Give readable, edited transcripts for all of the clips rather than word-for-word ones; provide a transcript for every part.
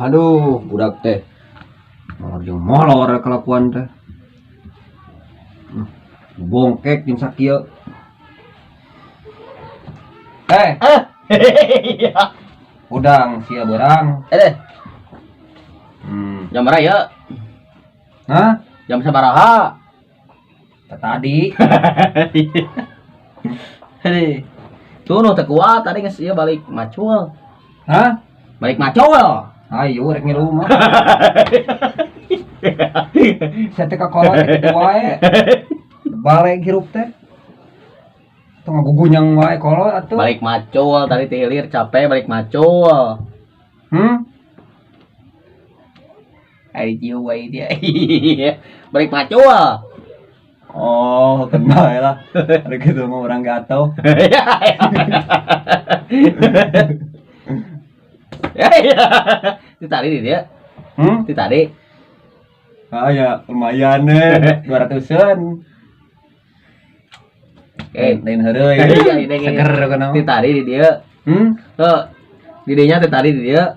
Aduh, budak teh. Molor jeung molor kelakuan teh. Bongkek jeung sakieu. Udang sia beurang. Jam berapa ya? Hah? Jam sabaraha? Tadi. Hei. Tuh nu teu kuat tadi geus ieu balik macul. Hah? Balik macul. Ayo rek ngilu mah. Saya teh ka kolot kitu wae. Balik hirup teh. Tong ngagugunyang wae kolot atuh. Balik macul tadi tilir capek balik macul. Ai jiu wae dia. Balik macul. Oh, kenal lah. Ada gitu mah orang gatel. Itu tadi dia. Itu tadi. Ah ya, lumayan nih. 200-an. Lain heureuy. Seger kana. Itu tadi di dia. Tuh. Di dinya teh tadi di dia.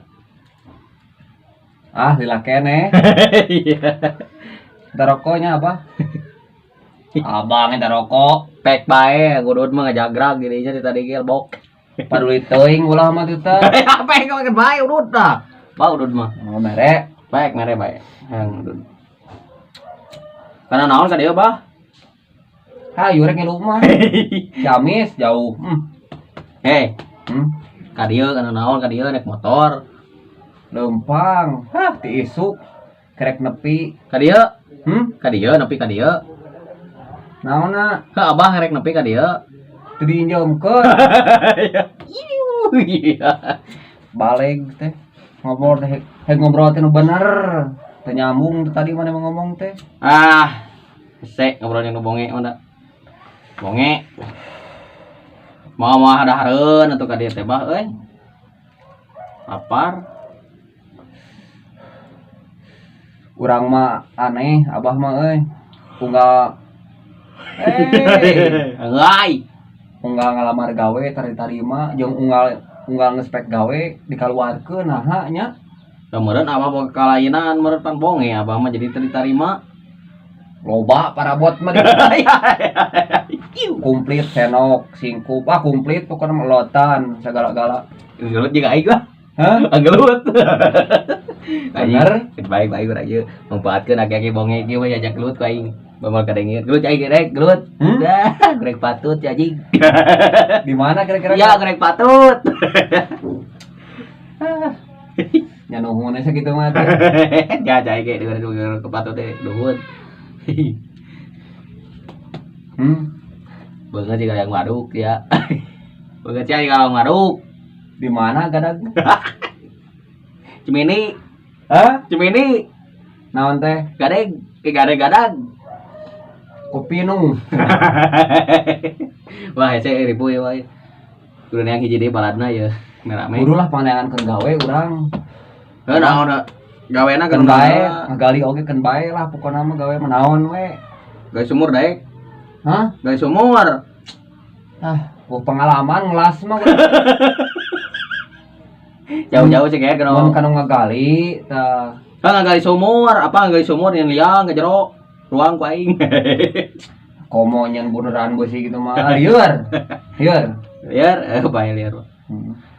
Ah, lila kene. Ada rokoknya apa? Abang eta rokok. Pek bae, gudut mah ngajagrag di dinya teh tadi ge bok. Paduli teuing ulah mah teh. Pek makan bae udut dah. Ba udut mah. Oh, mere. Pek mere bae. Yang udut. Karena naon ka dieu, Bah? Hayu rek ngilu mah. Ciamis jauh. Hei. Ka dieu kana naon ka dieu naik motor. Lempang. Hah, ti isu. Kerek nepi. Ka dieu? Ka dieu nepi ka dieu. Naonna? Ka Abah rek nepi ka dieu. Teu diinjomkeun. Balik teh. Ngobrol teh ngobrol teh nu bener. Teu nyambung tadi mana ngomong teh. Ah. Sek ngobrol yang nu bonge mana. Bonge. Mau hadahareun atuh ka dieu teh Bah euy. Lapar. Urang mah aneh, Abah mah euy. Unggal Enggak. Unggal ngalamar gawe tarima jeung unggal ngespek gawe dikaluarkeun naha nya. Meureun Abah boga kalainan meureun pan bonge Abah mah jadi teu ditarima. Loba parabot mah. Komplit senok, singkup, komplit pokokna melotan segala-gala. Gelut juga aing lah. Hah? Gelut. Bener? Baik-baik urang ieu mangpaatkeun ake-ake bonge ieu mah jajak gelut ku aing. Bamal kadengir. Gelut aing gerek, gelut. Dah, gerek patut ya anjing. Di mana kira-kira? Ya gerek patut. Nya nuhun sakitu mah teh. Ya cai ge ke patut teh nuhun. Beungeut sih yang waduk ya. Beungeut sih kalau waduk. Di mana gadag? Cimini. Hah? Cimini. Naon teh? Gadeg, gadag. Kopi nu. Wah, hese ribu ya wae. Kudu yang hiji deui baladna ya. Merame. Buru lah pandangankeun gawe urang. Heuh naon gawena Keun bae, ngagali oge keun bae lah pokona mah gawe menaon we. Gawe sumur daek. Hah? Gawe sumur. Pengalaman ngelas mah. Jauh-jauh cek ya mun kanu ngagali tah. Ngagali sumur, apa ngagali sumur yang liang ke jero ruang ku aing. Komo nyen beneran beusi gitu mah. Lieur. Bae lieur.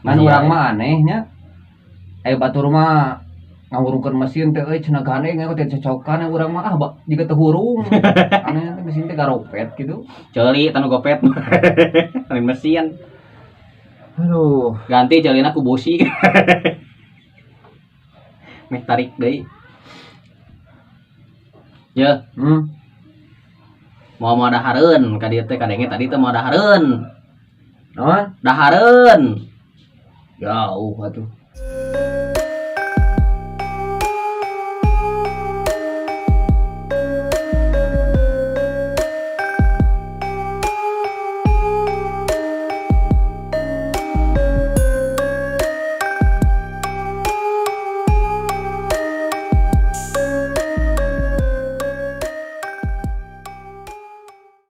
Kan urang mah aneh nya. Batur mah ngawurungkeun mesin teh euy cenah gandeng teh cocokan urang mah jiga teu hurung. Aneh teh mesin teh garopet gitu. Ceuli tanu gopet. Lain mesin. Aduh, ganti ceulina ku busi. Meh tarik deui. Ya. Mau dahareun ka dieu teh kadenge tadi teh mau dahareun. Naon? Dahareun. Jauh atuh.